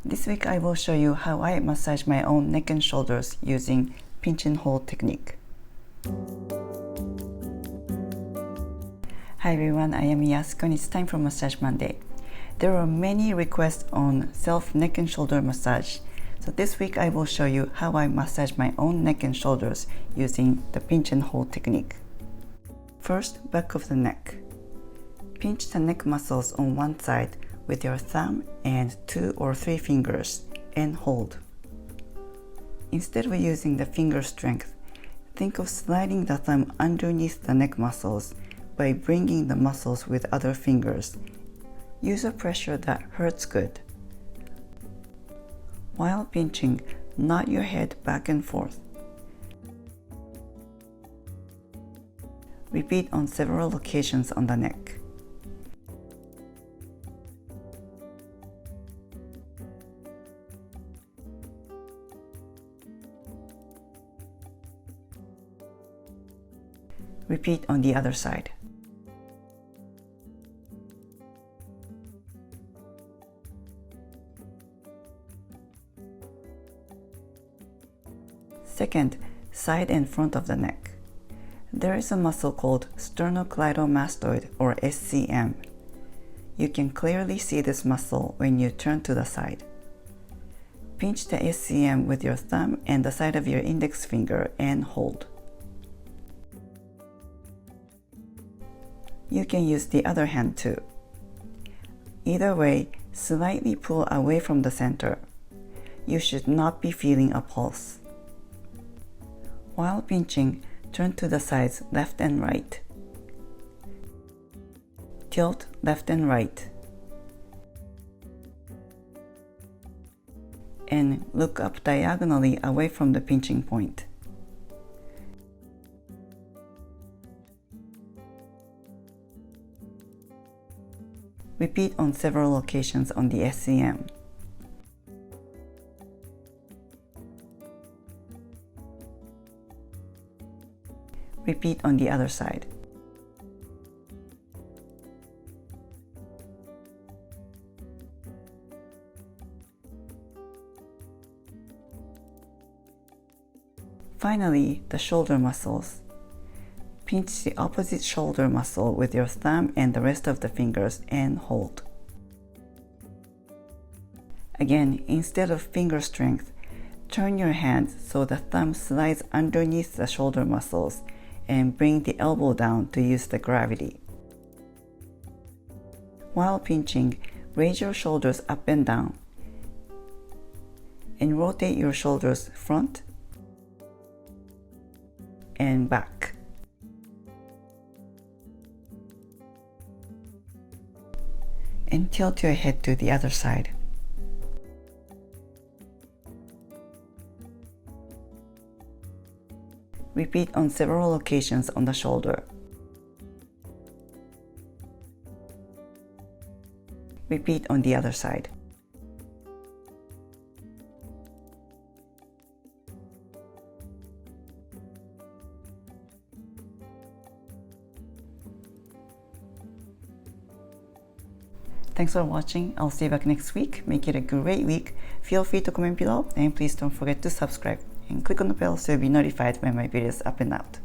This week I will show you how I massage my own neck and shoulders using pinch and hold technique. Hi everyone, I am Yasuko and it's time for Massage Monday. There are many requests on self neck and shoulder massage. So this week I will show you how I massage my own neck and shoulders using the pinch and hold technique. First, back of the neck. Pinch the neck muscles on one side with your thumb and 2 or 3 fingers and hold. Instead of using the finger strength, think of sliding the thumb underneath the neck muscles by bringing the muscles with other fingers. Use a pressure that hurts good. While pinching, nod your head back and forth. Repeat on several occasions on the neck. Repeat on the other side. Second, side and front of the neck. There is a muscle called sternocleidomastoid or SCM. You can clearly see this muscle when you turn to the side. Pinch the SCM with your thumb and the side of your index finger and hold. You can use the other hand too. Either way, slightly pull away from the center. You should not be feeling a pulse. While pinching, turn to the sides left and right. Tilt left and right. And look up diagonally away from the pinching point. Repeat on several occasions on the SCM. Repeat on the other side. Finally, the shoulder muscles. Pinch the opposite shoulder muscle with your thumb and the rest of the fingers and hold. Again, instead of finger strength, turn your hand so the thumb slides underneath the shoulder muscles and bring the elbow down to use the gravity. While pinching, raise your shoulders up and down and rotate your shoulders front and back. And tilt your head to the other side. Repeat on several occasions on the shoulder. Repeat on the other side. Thanks for watching. I'll see you back next week. Make it a great week. Feel free to comment below and please don't forget to subscribe and click on the bell so you'll be notified when my videos up and out.